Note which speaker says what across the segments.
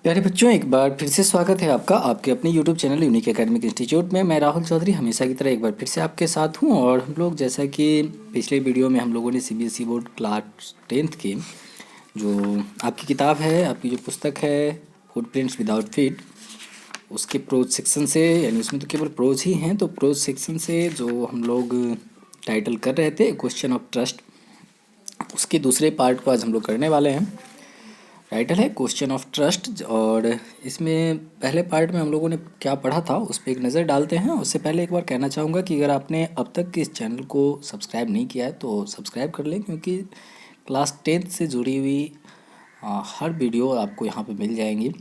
Speaker 1: प्यारे बच्चों, एक बार फिर से स्वागत है आपका आपके अपने YouTube channel unique academic institute में। मैं राहुल चौधरी हमेशा की तरह एक बार फिर से आपके साथ हूं। और हम लोग जैसा कि पिछले वीडियो में हम लोगों ने CBSE बोर्ड क्लास 10th की जो आपकी किताब है, आपकी जो पुस्तक है फुटप्रिंट्स विदाउट फीट, उसके प्रोज सेक्शन से, यानी उसमें तो केवल प्रोज ही हैं, तो प्रोज सेक्शन से जो हम लोग टाइटल कर रहे थे क्वेश्चन ऑफ ट्रस्ट, उसके दूसरे पार्ट को आज हम लोग करने वाले हैं। टाइटल है क्वेश्चन ऑफ ट्रस्ट। और इसमें पहले पार्ट में हम लोगों ने क्या पढ़ा था उस पर एक नज़र डालते हैं। उससे पहले एक बार कहना चाहूँगा कि अगर आपने अब तक इस चैनल को सब्सक्राइब नहीं किया है तो सब्सक्राइब कर लें, क्योंकि क्लास 10th से जुड़ी हुई हर वीडियो आपको यहाँ पे मिल जाएंगी,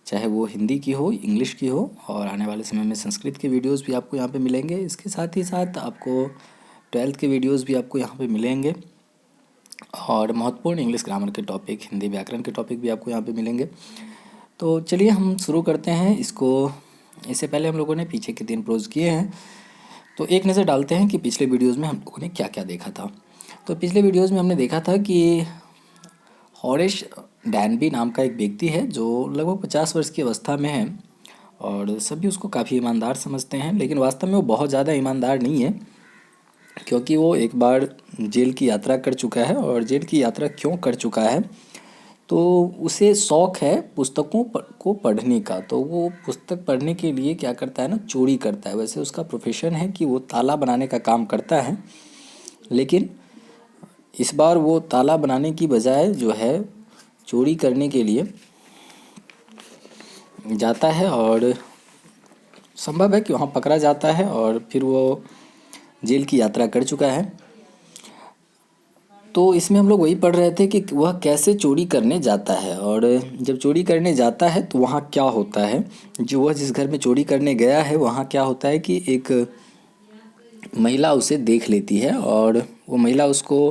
Speaker 1: चाहे वो हिंदी की हो, इंग्लिश की हो, और आने वाले समय में संस्कृत के वीडियोज़ भी आपको यहाँ पर मिलेंगे। इसके साथ ही साथ आपको 12th के वीडियोज़ भी आपको यहाँ पर मिलेंगे, और महत्वपूर्ण इंग्लिश ग्रामर के टॉपिक, हिंदी व्याकरण के टॉपिक भी आपको यहाँ पे मिलेंगे। तो चलिए हम शुरू करते हैं इसको। इससे पहले हम लोगों ने पीछे के 3 प्रोज किए हैं, तो एक नज़र डालते हैं कि पिछले वीडियोज़ में हम लोगों ने क्या क्या देखा था। तो पिछले वीडियोज़ में हमने देखा था कि हॉरेस डैनबी नाम का एक व्यक्ति है जो लगभग 50 वर्ष की अवस्था में है, और सभी उसको काफ़ी ईमानदार समझते हैं, लेकिन वास्तव में वो बहुत ज़्यादा ईमानदार नहीं है, क्योंकि वो एक बार जेल की यात्रा कर चुका है। और जेल की यात्रा क्यों कर चुका है, तो उसे शौक़ है पुस्तकों को पढ़ने का। तो वो पुस्तक पढ़ने के लिए क्या करता है ना, चोरी करता है। वैसे उसका प्रोफेशन है कि वो ताला बनाने का काम करता है, लेकिन इस बार वो ताला बनाने की बजाय जो है चोरी करने के लिए जाता है, और संभव है कि वहाँ पकड़ा जाता है, और फिर वो जेल की यात्रा कर चुका है। तो इसमें हम लोग वही पढ़ रहे थे कि वह कैसे चोरी करने जाता है, और जब चोरी करने जाता है तो वहाँ क्या होता है। जो वह जिस घर में चोरी करने गया है वहाँ क्या होता है कि एक महिला उसे देख लेती है, और वो महिला उसको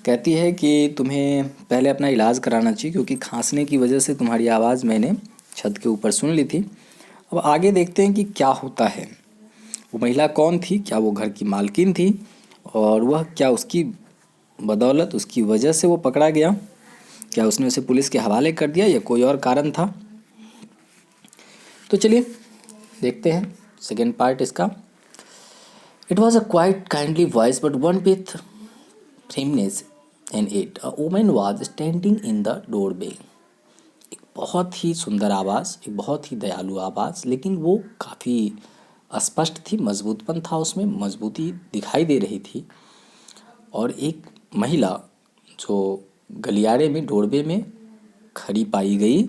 Speaker 1: कहती है कि तुम्हें पहले अपना इलाज कराना चाहिए, क्योंकि खांसने की वजह से तुम्हारी आवाज़ मैंने छत के ऊपर सुन ली थी। अब आगे देखते हैं कि क्या होता है। वो महिला कौन थी, क्या वो घर की मालकिन थी, और वह क्या उसकी बदौलत, उसकी वजह से वो पकड़ा गया, क्या उसने उसे पुलिस के हवाले कर दिया या कोई और कारण था। तो चलिए देखते हैं सेकेंड पार्ट इसका। It was a quite kindly voice but one with firmness in it. A woman was standing in the doorway. एक बहुत ही सुंदर आवाज़, एक बहुत ही दयालु आवाज़, लेकिन वो काफ़ी स्पष्ट थी, मजबूतपन था उसमें, मजबूती दिखाई दे रही थी। और एक महिला जो गलियारे में, डोरवे में खड़ी पाई गई।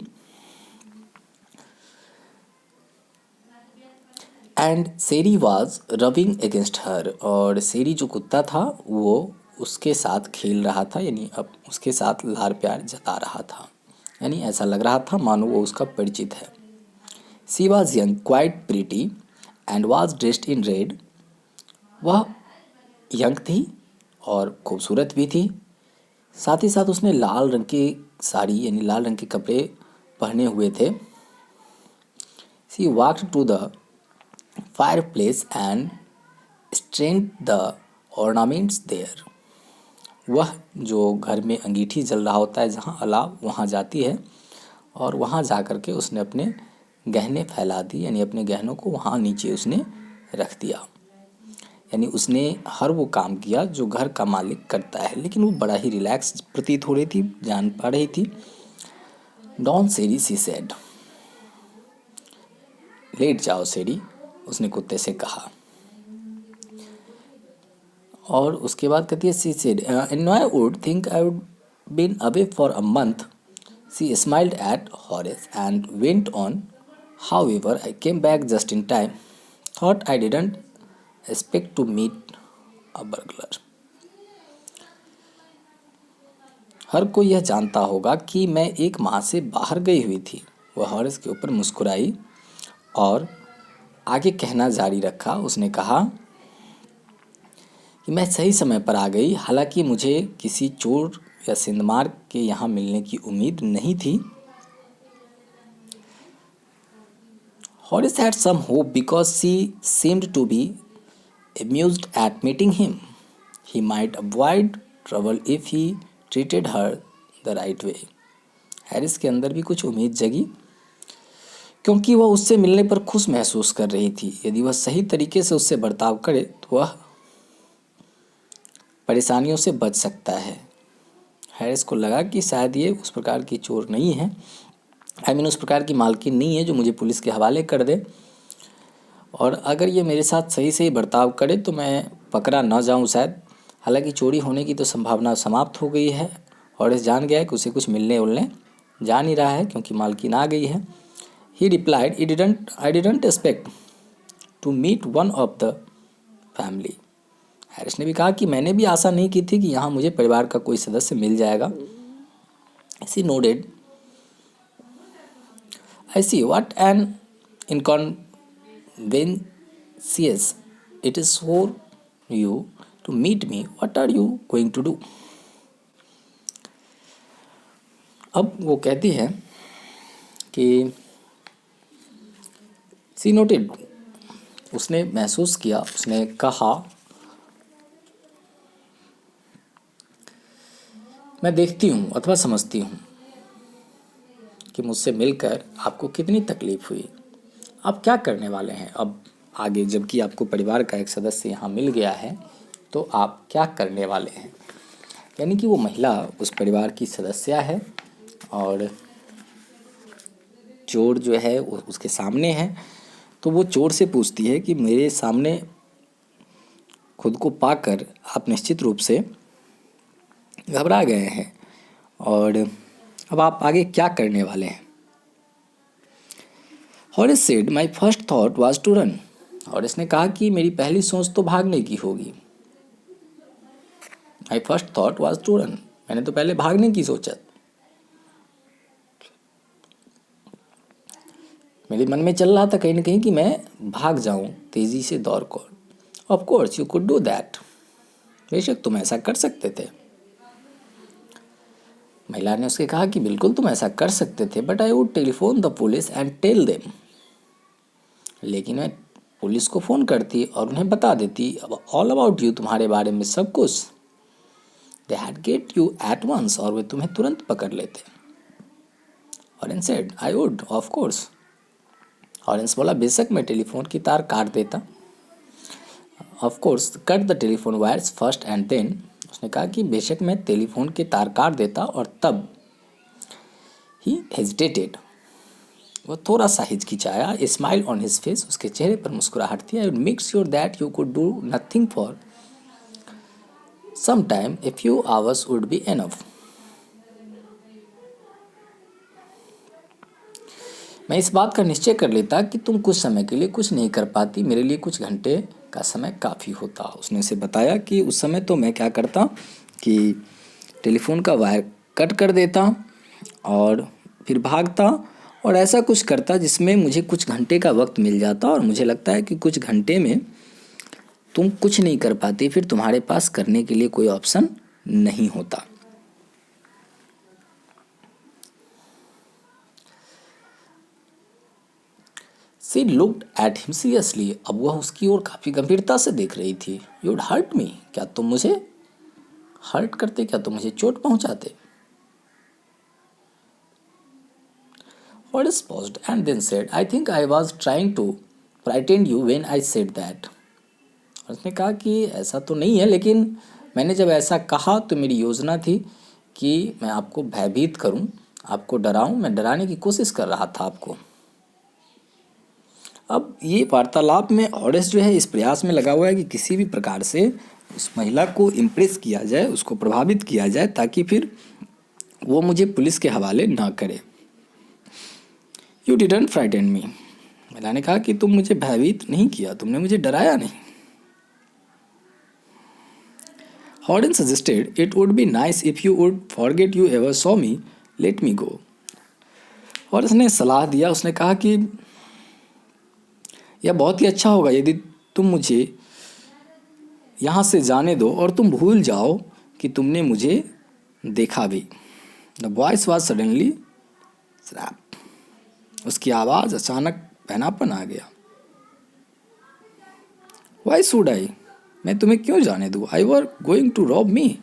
Speaker 1: And Sheri was rubbing against her, और शेरी जो कुत्ता था वो उसके साथ खेल रहा था, यानी अब उसके साथ लार प्यार जता रहा था, यानी ऐसा लग रहा था मानो वो उसका परिचित है। She was young, quite pretty and was dressed in red. वह यंग थी और खूबसूरत भी थी, साथ ही साथ उसने लाल रंग की साड़ी, यानी लाल रंग के कपड़े पहने हुए थे। She walked to the fireplace and strained the ornaments there. वह जो घर में अंगीठी जल रहा होता है, जहाँ अलाव, वहाँ जाती है, और वहाँ जा कर के उसने अपने गहने फैला दी, यानी अपने गहनों को वहाँ नीचे उसने रख दिया। यानी उसने हर वो काम किया जो घर का मालिक करता है, लेकिन वो बड़ा ही रिलैक्स प्रतीत हो रही थी, जान पा रही थी। डॉन सेरी, सी सेड, लेट जाओ सेरी, उसने कुत्ते से कहा। और उसके बाद कहती है she said, and I would think I would been away for a month. She smiled at Horace and went on, however I came back just in time, thought I didn't expect to meet a burglar. हर कोई यह जानता होगा कि मैं 1 माह से बाहर गई हुई थी। वह हॉरेस के ऊपर मुस्कुराई और आगे कहना जारी रखा। उसने कहा कि मैं सही समय पर आ गई, हालांकि मुझे किसी चोर या सिंधमार के यहाँ मिलने की उम्मीद नहीं थी। Horace had some hope because she seemed to be amused at meeting him. He might avoid trouble if he treated her the right way. Harris के अंदर भी कुछ उम्मीद जगी, क्योंकि वह उससे मिलने पर खुश महसूस कर रही थी। यदि वह सही तरीके से उससे बर्ताव करे तो वह परेशानियों से बच सकता है। हैरिस को लगा कि शायद ये उस प्रकार की चोर नहीं है, उस प्रकार की मालकिन नहीं है जो मुझे पुलिस के हवाले कर दे, और अगर ये मेरे साथ सही सही बर्ताव करे तो मैं पकड़ा ना जाऊं शायद। हालांकि चोरी होने की तो संभावना समाप्त हो गई है, और इस जान गया है कि उसे कुछ मिलने उलने जा नहीं रहा है क्योंकि मालकिन आ गई है। He replied, I didn't expect to meet one of the family. Harris ने भी कहा कि मैंने भी आशा नहीं की थी कि यहाँ मुझे परिवार का कोई सदस्य मिल जाएगा। She nodded, I see what an inconvenience it is for you to meet me. What are you going to do? अब वो कहती है कि सी नोटेड, उसने महसूस किया, उसने कहा, मैं देखती हूँ अथवा समझती हूँ कि मुझसे मिलकर आपको कितनी तकलीफ हुई। आप क्या करने वाले हैं अब आगे, जबकि आपको परिवार का एक सदस्य यहाँ मिल गया है, तो आप क्या करने वाले हैं। यानी कि वो महिला उस परिवार की सदस्य है और चोर जो है उसके सामने है, तो वो चोर से पूछती है कि मेरे सामने खुद को पाकर आप निश्चित रूप से घबरा गए हैं, और अब आप आगे क्या करने वाले हैं। Horace said, my first thought was to run. Horace ने कहा कि मेरी पहली सोच तो भागने की होगी। My first thought was to run, मैंने तो पहले भागने की सोचा। मेरे मन में चल रहा था कहीं ना कहीं कि मैं भाग जाऊं, तेजी से दौड़ कर। Of course you could do that, बेशक तुम ऐसा कर सकते थे। महिला ने उसके कहा कि बिल्कुल तुम ऐसा कर सकते थे, but I would telephone the police and tell them. लेकिन मैं पुलिस को फ़ोन करती और उन्हें बता देती ऑल अबाउट यू, तुम्हारे बारे में सब कुछ। They had get you at once, और वे तुम्हें तुरंत पकड़ लेते। Horace said, I would of course. Horace बोला, बेशक मैं टेलीफोन की तार काट देता। Of course cut the telephone wires first and then. उसने कहा कि बेशक मैं टेलीफोन के तार काट देता और तब। ही हेजिटेटेड, वो थोड़ा सा हिचकिचाया। A smile on his face, उसके चेहरे पर मुस्कुराहट थी। I would make sure that you could do nothing for some time, a few hours would be enough. मैं इस बात का निश्चय कर लेता कि तुम कुछ समय के लिए कुछ नहीं कर पाती, मेरे लिए कुछ घंटे का समय काफ़ी होता। उसने उसे बताया कि उस समय तो मैं क्या करता कि टेलीफोन का वायर कट कर देता और फिर भागता और ऐसा कुछ करता जिसमें मुझे कुछ घंटे का वक्त मिल जाता, और मुझे लगता है कि कुछ घंटे में तुम कुछ नहीं कर पाती, फिर तुम्हारे पास करने के लिए कोई ऑप्शन नहीं होता। सी लुक्ड एट हिम सीरियसली, अब वह उसकी ओर काफ़ी गंभीरता से देख रही थी। यू वुड हर्ट मी, क्या तुम मुझे हर्ट करते, क्या तुम मुझे चोट पहुंचाते। Horace paused and then said, I think I was trying to frighten you when I said that. और उसने कहा कि ऐसा तो नहीं है, लेकिन मैंने जब ऐसा कहा तो मेरी योजना थी कि मैं आपको भयभीत करूं, आपको डराऊं, मैं डराने की कोशिश कर रहा था आपको। अब ये वार्तालाप में हॉरेस जो है इस प्रयास में लगा हुआ है कि किसी भी प्रकार से उस महिला को इम्प्रेस किया जाए, उसको प्रभावित किया जाए, ताकि फिर वो मुझे पुलिस के हवाले ना करे। यू डिडंट फ्राइटन मी, महिला ने कहा कि तुम मुझे भयभीत नहीं किया, तुमने मुझे डराया नहीं। हॉर्डन suggested, it would be nice if you would forget you ever saw me, let me go. और उसने सलाह दिया, उसने कहा कि यह बहुत ही अच्छा होगा यदि तुम मुझे यहाँ से जाने दो और तुम भूल जाओ कि तुमने मुझे देखा भी। द वॉइस वॉज सडनली स्रैप, उसकी आवाज़ अचानक पहनापन आ गया। वाई शुड आई, मैं तुम्हें क्यों जाने दूँ। I were going to rob me,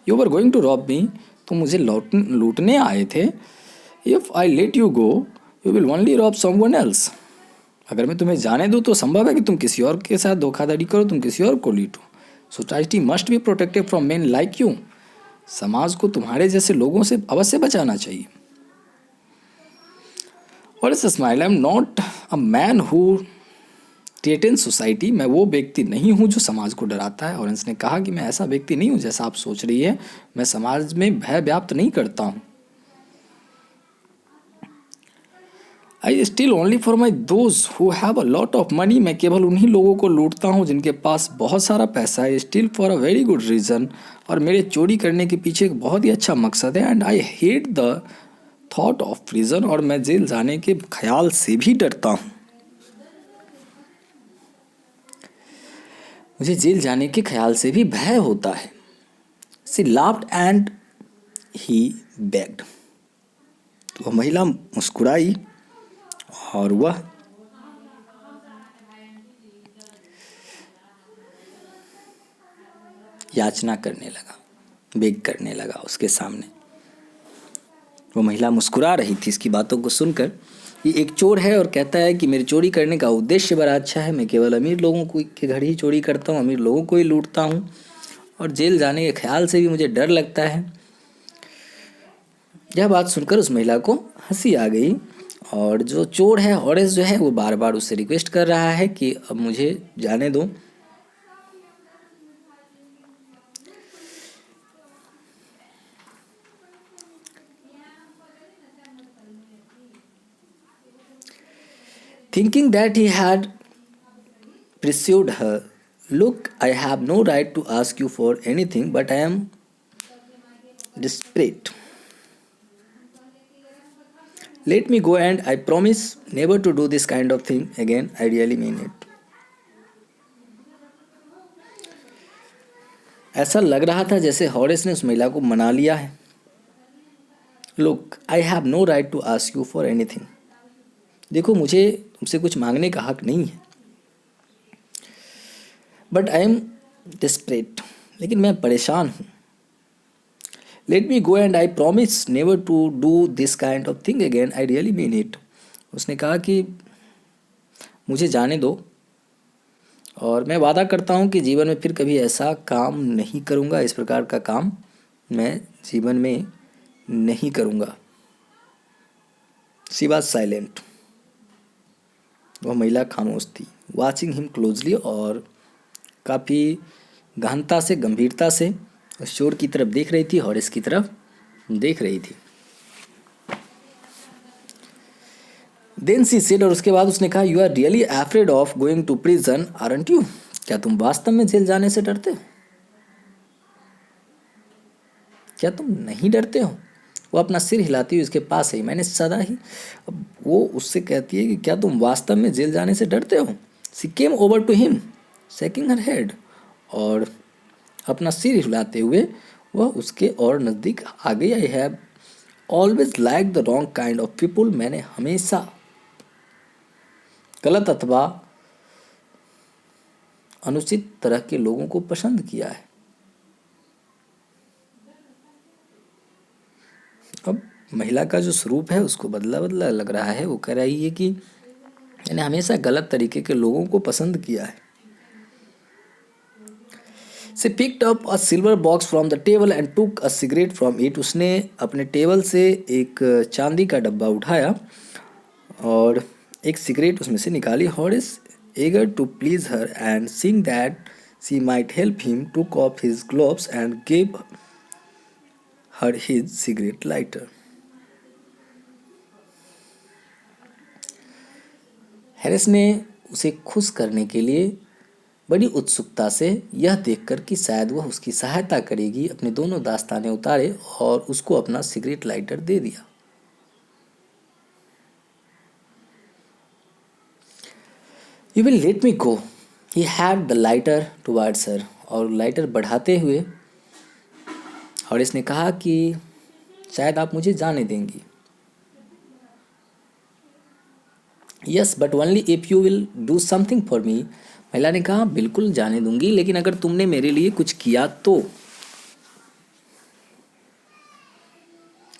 Speaker 1: you were going to rob me, तुम मुझे लूटने आए थे। If I let you go you will only rob someone else. अगर मैं तुम्हें जाने दूँ तो संभव है कि तुम किसी और के साथ धोखाधड़ी करो, तुम किसी और को लूटो। Society must be protected from main like you. समाज को तुम्हारे जैसे लोगों से अवश्य बचाना चाहिए। और इस smile, I am not a man who threaten society. मैं वो व्यक्ति नहीं हूँ जो समाज को डराता है। और इसने कहा कि मैं ऐसा व्यक्ति नहीं हूँ जैसा आप सोच रही है। मैं समाज में भय व्याप्त नहीं करता हूँ। I still only for my those who have a lot of money. मैं केवल उन्हीं लोगों को लूटता हूँ जिनके पास बहुत सारा पैसा है। Still for a very good reason. और मेरे चोरी करने के पीछे एक बहुत ही अच्छा मकसद है। And I hate the thought of prison. और मैं जेल जाने के ख्याल से भी डरता हूँ। मुझे जेल जाने के ख्याल से भी भय होता है। सी लाफ्ड एंड ही बेग्ड। तो वह महिला मुस्कुराई और वह याचना करने लगा, बेग करने लगा उसके सामने। वो महिला मुस्कुरा रही थी इसकी बातों को सुनकर। ये एक चोर है और कहता है कि मेरी चोरी करने का उद्देश्य बड़ा अच्छा है। मैं केवल अमीर लोगों को के घर ही चोरी करता हूँ, अमीर लोगों को ही लूटता हूँ। और जेल जाने के ख्याल से भी मुझे डर लगता है। यह बात सुनकर उस महिला को हंसी आ गई। और जो चोर है हॉरेस जो है वो बार बार उससे रिक्वेस्ट कर रहा है कि अब मुझे जाने दो। Thinking that he had pursued her, look, I have no right to ask you for anything, but I am desperate. Let me go and I promise never to do this kind of thing again. I really mean it. ऐसा लग रहा था जैसे Horace ने उस महिला को मना लिया है। Look, I have no right to ask you for anything. देखो, मुझे तुमसे कुछ मांगने का हक नहीं है। But I am desperate. लेकिन मैं परेशान हूँ। Let me go and I promise never to do this kind of thing again. I really mean it. उसने कहा कि मुझे जाने दो और मैं वादा करता हूँ कि जीवन में फिर कभी ऐसा काम नहीं करूँगा। इस प्रकार का काम मैं जीवन में नहीं करूँगा। She was silent. वह महिला खामोश थी। Watching him closely. और काफ़ी गहनता से, गंभीरता से उस चोर की तरफ देख रही थी, हॉरेस की तरफ देख रही थी। देन सी सेड, और उसके बाद उसने कहा, you are really afraid of going to prison aren't you. क्या तुम वास्तव में जेल जाने से डरते हो? क्या तुम नहीं डरते हो? वो अपना सिर हिलाती हुई उसके पास है। मैंने सदा ही। अब वो उससे कहती है कि क्या तुम वास्तव में जेल जाने से डरते हो? She came over to him shaking her head. और अपना सिर हिलाते हुए वह उसके और नज़दीक आ गई। I have always like the wrong kind of people. मैंने हमेशा गलत अथवा अनुचित तरह के लोगों को पसंद किया है। अब महिला का जो स्वरूप है उसको बदला बदला लग रहा है। वो कह रही है कि मैंने हमेशा गलत तरीके के लोगों को पसंद किया है। She picked up a silver box from the table and took a cigarette from it. उसने अपने टेबल से एक चांदी का डब्बा उठाया और एक सिगरेट उसमें से निकाली। Horace, eager to please her and seeing that she might help him, took off his gloves and gave her his cigarette lighter. Harris ने उसे खुश करने के लिए बड़ी उत्सुकता से, यह देखकर कि शायद वह उसकी सहायता करेगी, अपने दोनों दास्ताने उतारे और उसको अपना सिगरेट लाइटर दे दिया। You will let me go. He had the lighter towards हर। और लाइटर बढ़ाते हुए हॉरेस ने कहा कि शायद आप मुझे जाने देंगी। Yes but only if you will do something for me. महिला ने कहा, बिल्कुल जाने दूंगी, लेकिन अगर तुमने मेरे लिए कुछ किया तो।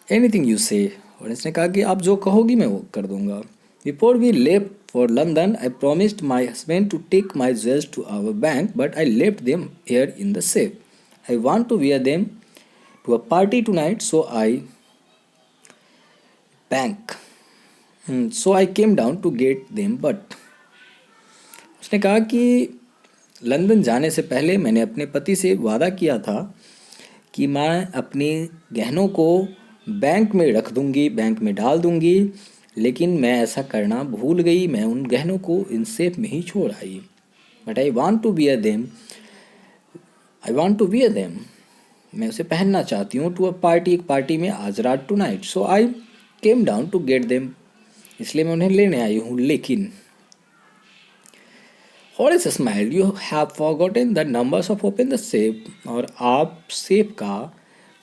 Speaker 1: एनीथिंग यू से। और इसने कहा कि आप जो कहोगी मैं वो कर दूंगा. Before we left for London I promised my husband to take my jewels to our bank, but I left them here in the safe. I want to wear them to a party tonight, so bank. So I came down to get them, but उसने कहा कि London जाने से पहले मैंने अपने पति से वादा किया था कि मैं अपने गहनों को बैंक में रख दूंगी, बैंक में डाल दूंगी, लेकिन मैं ऐसा करना भूल गई. मैं उन गहनों को इन सेफ में ही छोड़ आई. But I want to wear them. मैं उसे पहनना चाहती हूँ. टू अ पार्टी, एक पार्टी में आज रात tonight. So I came down to get them. इसलिए मैं उन्हें लेने आई हूँ. लेकिन Horace smiled. You have forgotten the numbers of open the safe. और आप सेफ का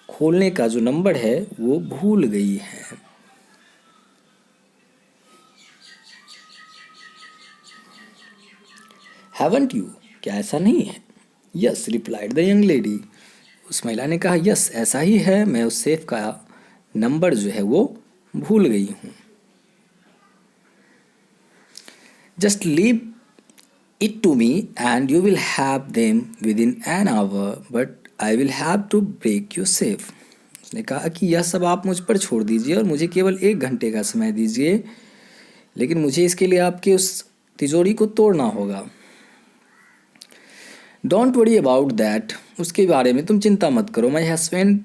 Speaker 1: खोलने का जो नंबर है वो भूल गई है. हैवंट यू, क्या ऐसा नहीं है? Yes, replied the young lady. उस महिला ने कहा यस, ऐसा ही है. मैं उस सेफ का नंबर जो है वो भूल गई हूँ. Just leave it to me and you will have them within an hour, but I will have to break your safe. उसने कहा कि यह सब आप मुझ पर छोड़ दीजिए और मुझे केवल 1 घंटे का समय दीजिए, लेकिन मुझे इसके लिए आपके उस तिजोरी को तोड़ना होगा. Don't worry about that. उसके बारे में तुम चिंता मत करो. My husband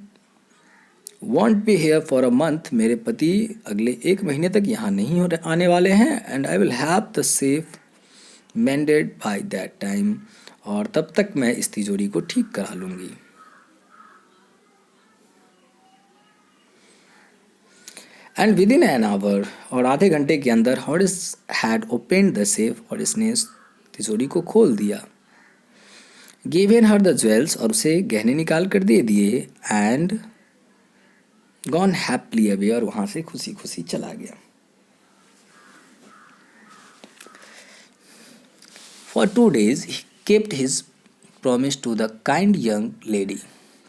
Speaker 1: want be here for a month. मेरे पति अगले 1 महीने तक यहाँ नहीं आने वाले हैं. And I will have the safe mended by that time. और तब तक मैं इस तिजोरी को ठीक करा लूँगी. And with in an hour, और आधे घंटे के अंदर हॉरिस हैड ओपनड द सेफ. और इसने इस तिजोरी को खोल दिया. गिवन हर द ज्वेल्स, और उसे गहने निकाल कर दे दिए. एंड गॉन हैप्पीली अवे, और वहाँ से खुशी खुशी चला गया. For 2 days he kept his promise to the kind young lady.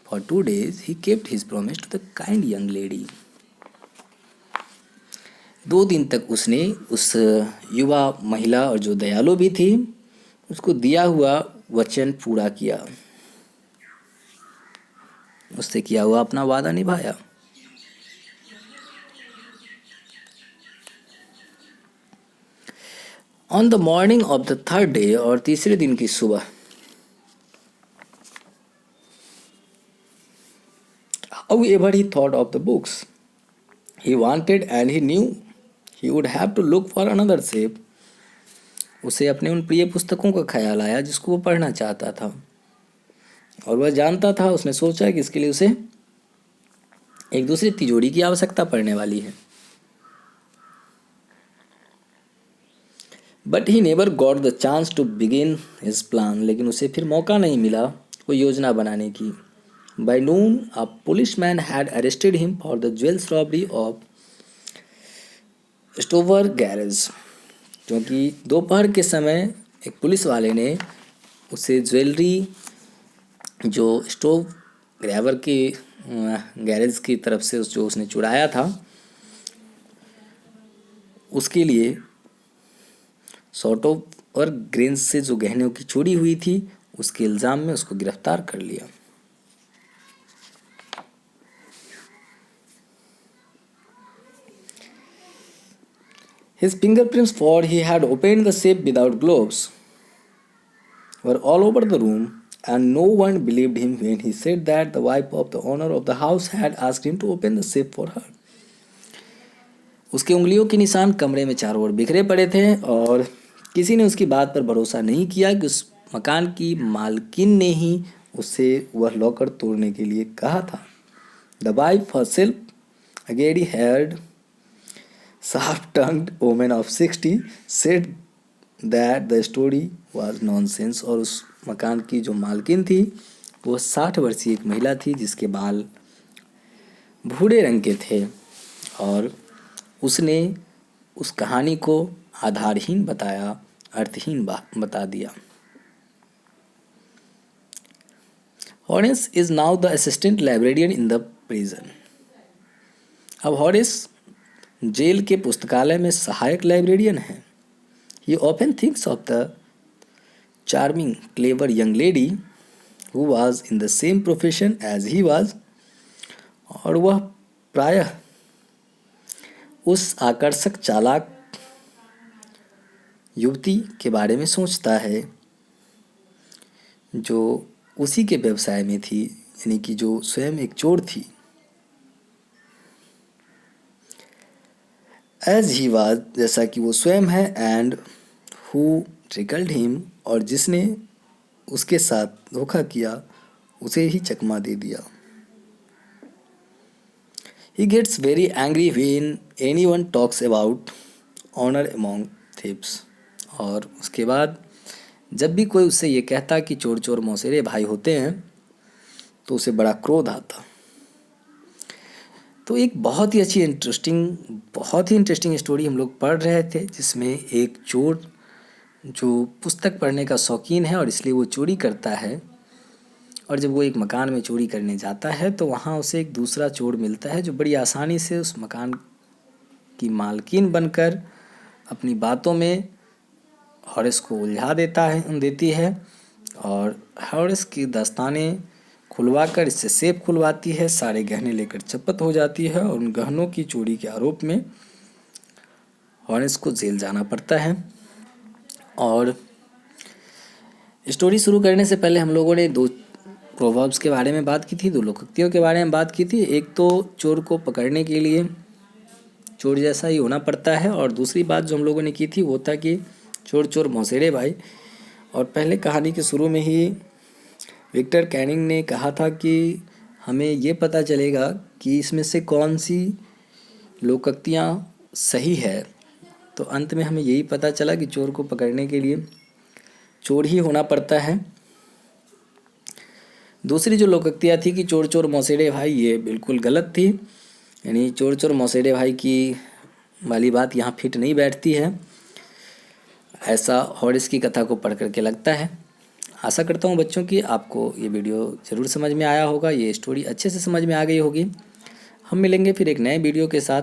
Speaker 1: For 2 days he kept his promise to the kind young lady. 2 दिन तक उसने उस युवा महिला और जो दयालु भी थी उसको दिया हुआ वचन पूरा किया. उससे किया हुआ अपना वादा निभाया. On the morning of the third day, और तीसरे दिन की सुबह, however he thought of the books he wanted and he knew he would have to look for another safe. उसे अपने उन प्रिय पुस्तकों का ख्याल आया जिसको वो पढ़ना चाहता था. और वह जानता था, उसने सोचा कि इसके लिए उसे एक दूसरी तिजोरी की आवश्यकता पड़ने वाली है. But he never got the chance to begin his plan. लेकिन उसे फिर मौका नहीं मिला कोई योजना बनाने की. By noon a police man had arrested him for the jewels robbery of stover garage. क्योंकि दोपहर के समय एक पुलिस वाले ने उसे ज्वेलरी जो स्टोव ग्रैवर के गैरेज की तरफ से जो उसने चुराया था उसके लिए सॉर्ट ऑफ और ग्रेन से जो गहनों की चोरी हुई थी उसके इल्ज़ाम में उसको गिरफ्तार कर लिया. His fingerprints, for he had opened the safe without gloves, were all over the room, and no one believed him when he said that the wife of the owner of the house had asked him to open the safe for her. उसके उंगलियों के निशान कमरे में चारों ओर बिखरे पड़े थे और किसी ने उसकी बात पर भरोसा नहीं किया कि उस मकान की मालकिन ने ही उसे वह लॉकर तोड़ने के लिए कहा था. The wife herself, a gray-haired, sharp-tongued woman of 60, said that the story was nonsense. और उस मकान की जो मालकिन थी वो 60 वर्षीय एक महिला थी जिसके बाल भूरे रंग के थे और उसने उस कहानी को आधारहीन बताया, अर्थहीन बता दिया. Horace is now the assistant librarian in the prison. अब हॉरेस जेल के पुस्तकालय में सहायक लाइब्रेरियन है। He often thinks of the charming clever young lady who was in the same profession as he was, और वह प्रायः उस आकर्षक चालाक युवती के बारे में सोचता है जो उसी के व्यवसाय में थी, यानी कि जो स्वयं एक चोर थी। एज ही वाज, जैसा कि वो स्वयं है, एंड हु ट्रिकल्ड हिम, और जिसने उसके साथ धोखा किया उसे ही चकमा दे दिया। He gets very angry when anyone talks about honor among thieves, और उसके बाद जब भी कोई उससे ये कहता कि चोर चोर मौसेरे भाई होते हैं तो उसे बड़ा क्रोध आता। तो एक बहुत ही इंटरेस्टिंग स्टोरी हम लोग पढ़ रहे थे, जिसमें एक चोर जो पुस्तक पढ़ने का शौकीन है और इसलिए वो चोरी करता है, और जब वो एक मकान में चोरी करने जाता है तो वहाँ उसे एक दूसरा चोर मिलता है जो बड़ी आसानी से उस मकान की मालकिन बनकर अपनी बातों में हॉरिस को उलझा देती है, और हॉरिस की दस्तानें खुलवाकर इससे सेफ खुलवाती है, सारे गहने लेकर चपत हो जाती है, और उन गहनों की चोरी के आरोप में हॉरिस को जेल जाना पड़ता है। और स्टोरी शुरू करने से पहले हम लोगों ने दो प्रोवर्ब्स के बारे में बात की थी, दो लोकोक्तियों के बारे में बात की थी। एक तो चोर को पकड़ने के लिए चोर जैसा ही होना पड़ता है, और दूसरी बात जो हम लोगों ने की थी वो था कि चोर चोर मौसेरे भाई। और पहले कहानी के शुरू में ही विक्टर कैनिंग ने कहा था कि हमें ये पता चलेगा कि इसमें से कौन सी लोकोक्तियाँ सही है। तो अंत में हमें यही पता चला कि चोर को पकड़ने के लिए चोर ही होना पड़ता है। दूसरी जो लोकोक्तियाँ थी कि चोर चोर मौसेरे भाई, ये बिल्कुल गलत थी, यानी चोर चोर मौसेरे भाई की वाली बात यहाँ फिट नहीं बैठती है, ऐसा हॉरिस की कथा को पढ़ करके लगता है। आशा करता हूँ बच्चों कि आपको ये वीडियो ज़रूर समझ में आया होगा, ये स्टोरी अच्छे से समझ में आ गई होगी। हम मिलेंगे फिर एक नए वीडियो के साथ,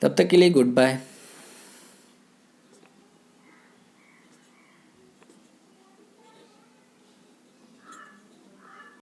Speaker 1: तब तक के लिए गुड बाय।